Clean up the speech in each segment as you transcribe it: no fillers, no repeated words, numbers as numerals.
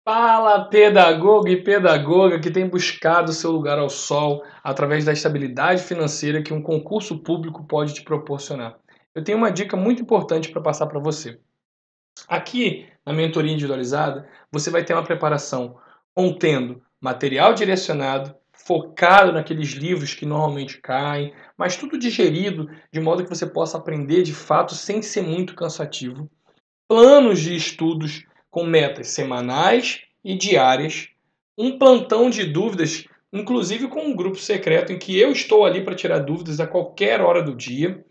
Fala, pedagogo e pedagoga que tem buscado seu lugar ao sol através da estabilidade financeira que um concurso público pode te proporcionar. Eu tenho uma dica muito importante para passar para você. Aqui, na mentoria individualizada, você vai ter uma preparação contendo material direcionado, focado naqueles livros que normalmente caem, mas tudo digerido de modo que você possa aprender de fato sem ser muito cansativo, planos de estudos com metas semanais e diárias, um plantão de dúvidas, inclusive com um grupo secreto em que eu estou ali para tirar dúvidas a qualquer hora do dia,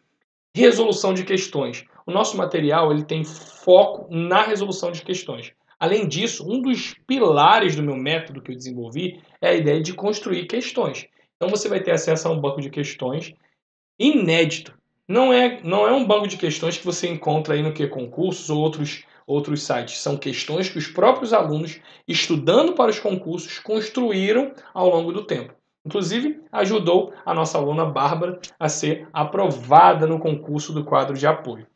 resolução de questões. O nosso material ele tem foco na resolução de questões. Além disso, um dos pilares do meu método que eu desenvolvi é a ideia de construir questões. Então você vai ter acesso a um banco de questões inédito. Não é um banco de questões que você encontra aí no que concursos ou outros sites. São questões que os próprios alunos, estudando para os concursos, construíram ao longo do tempo. Inclusive, ajudou a nossa aluna Bárbara a ser aprovada no concurso do quadro de apoio.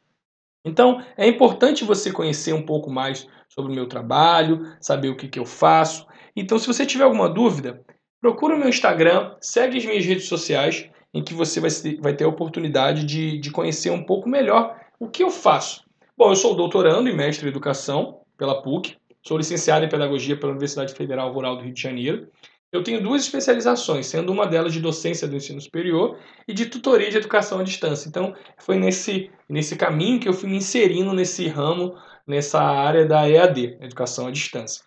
Então, é importante você conhecer um pouco mais sobre o meu trabalho, saber o que eu faço. Então, se você tiver alguma dúvida, procura o meu Instagram, segue as minhas redes sociais, em que você vai ter a oportunidade de conhecer um pouco melhor o que eu faço. Bom, eu sou doutorando e mestre em educação pela PUC, sou licenciado em pedagogia pela Universidade Federal Rural do Rio de Janeiro. Eu tenho duas especializações, sendo uma delas de docência do ensino superior e de tutoria de educação à distância. Então, foi nesse caminho que eu fui me inserindo nesse ramo, nessa área da EAD, Educação à Distância.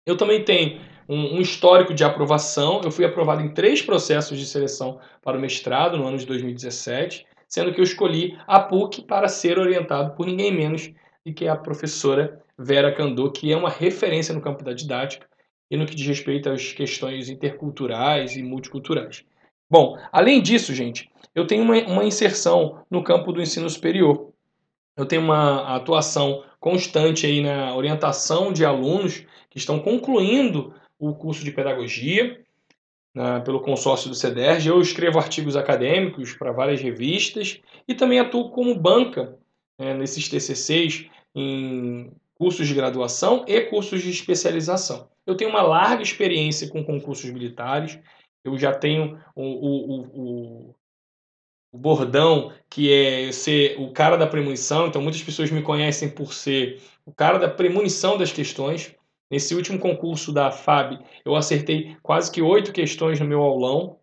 Eu também tenho um histórico de aprovação. Eu fui aprovado em 3 processos de seleção para o mestrado no ano de 2017, sendo que eu escolhi a PUC para ser orientado por ninguém menos do que a professora Vera Candô, que é uma referência no campo da didática e no que diz respeito às questões interculturais e multiculturais. Bom, além disso, gente, eu tenho uma inserção no campo do ensino superior. Eu tenho uma atuação constante aí na orientação de alunos que estão concluindo o curso de pedagogia, pelo consórcio do CEDERJ. Eu escrevo artigos acadêmicos para várias revistas e também atuo como banca, nesses TCCs em cursos de graduação e cursos de especialização. Eu tenho uma larga experiência com concursos militares. Eu já tenho o bordão, que é ser o cara da premonição. Então, muitas pessoas me conhecem por ser o cara da premonição das questões. Nesse último concurso da FAB, eu acertei quase que 8 questões no meu aulão.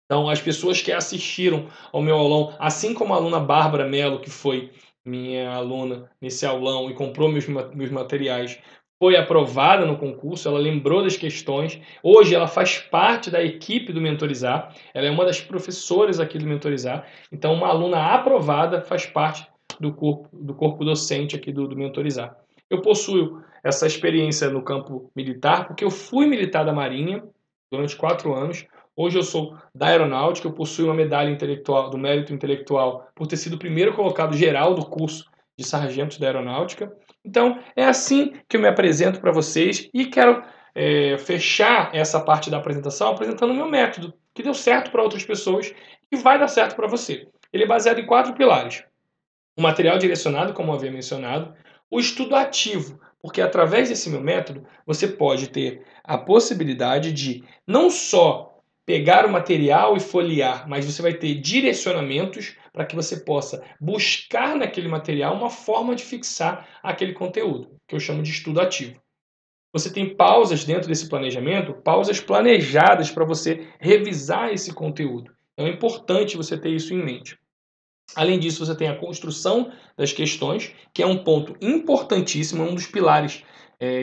Então, as pessoas que assistiram ao meu aulão, assim como a aluna Bárbara Mello, que foi minha aluna nesse aulão e comprou meus materiais, foi aprovada no concurso, ela lembrou das questões. Hoje ela faz parte da equipe do Mentorizar, ela é uma das professoras aqui do Mentorizar. Então, uma aluna aprovada faz parte do corpo docente aqui do Mentorizar. Eu possuo essa experiência no campo militar, porque eu fui militar da Marinha durante 4 anos. Hoje eu sou da Aeronáutica, eu possuo uma medalha intelectual, do mérito intelectual por ter sido o primeiro colocado geral do curso de sargento da Aeronáutica. Então, é assim que eu me apresento para vocês e quero fechar essa parte da apresentação apresentando o meu método, que deu certo para outras pessoas e vai dar certo para você. Ele é baseado em 4 pilares. O material direcionado, como eu havia mencionado, o estudo ativo, porque através desse meu método você pode ter a possibilidade de não só pegar o material e folhear, mas você vai ter direcionamentos para que você possa buscar naquele material uma forma de fixar aquele conteúdo, que eu chamo de estudo ativo. Você tem pausas dentro desse planejamento, pausas planejadas para você revisar esse conteúdo. Então é importante você ter isso em mente. Além disso, você tem a construção das questões, que é um ponto importantíssimo, um dos pilares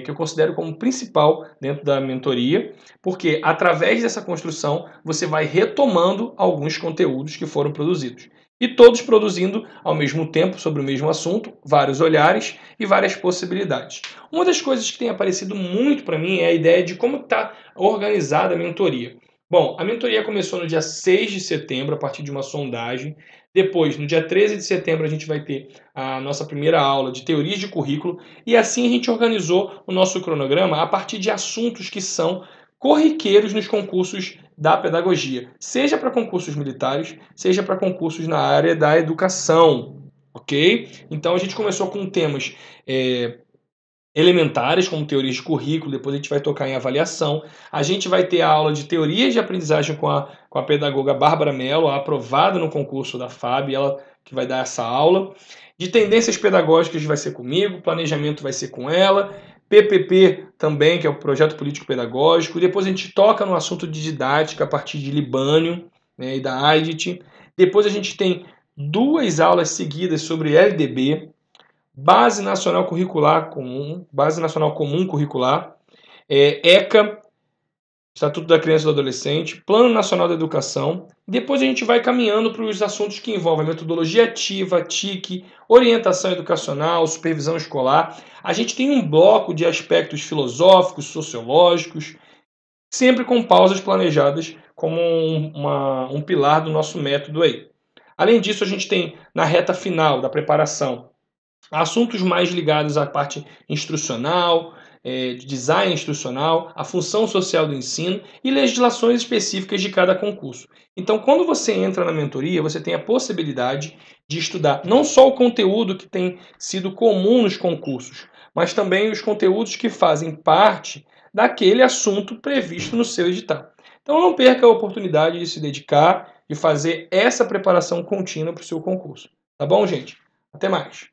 que eu considero como principal dentro da mentoria, porque através dessa construção você vai retomando alguns conteúdos que foram produzidos. E todos produzindo ao mesmo tempo sobre o mesmo assunto, vários olhares e várias possibilidades. Uma das coisas que tem aparecido muito para mim é a ideia de como está organizada a mentoria. Bom, a mentoria começou no dia 6 de setembro, a partir de uma sondagem. Depois, no dia 13 de setembro, a gente vai ter a nossa primeira aula de teorias de currículo. E assim a gente organizou o nosso cronograma a partir de assuntos que são corriqueiros nos concursos da pedagogia, seja para concursos militares, seja para concursos na área da educação, ok? Então a gente começou com temas elementares, como teorias de currículo, depois a gente vai tocar em avaliação. A gente vai ter a aula de teorias de aprendizagem com a pedagoga Bárbara Mello, aprovada no concurso da FAB, ela que vai dar essa aula. De tendências pedagógicas vai ser comigo, planejamento vai ser com ela, PPP também, que é o Projeto Político Pedagógico. Depois a gente toca no assunto de didática a partir de Libânio, né, e da AIDIT. Depois a gente tem 2 aulas seguidas sobre LDB, Base Nacional Curricular Comum, Base Nacional Comum Curricular, ECA, Estatuto da Criança e do Adolescente, Plano Nacional da Educação. Depois a gente vai caminhando para os assuntos que envolvem metodologia ativa, TIC, orientação educacional, supervisão escolar. A gente tem um bloco de aspectos filosóficos, sociológicos, sempre com pausas planejadas como um pilar do nosso método aí. Além disso, a gente tem na reta final da preparação assuntos mais ligados à parte instrucional, de design instrucional, a função social do ensino e legislações específicas de cada concurso. Então, quando você entra na mentoria, você tem a possibilidade de estudar não só o conteúdo que tem sido comum nos concursos, mas também os conteúdos que fazem parte daquele assunto previsto no seu edital. Então, não perca a oportunidade de se dedicar e fazer essa preparação contínua para o seu concurso. Tá bom, gente? Até mais!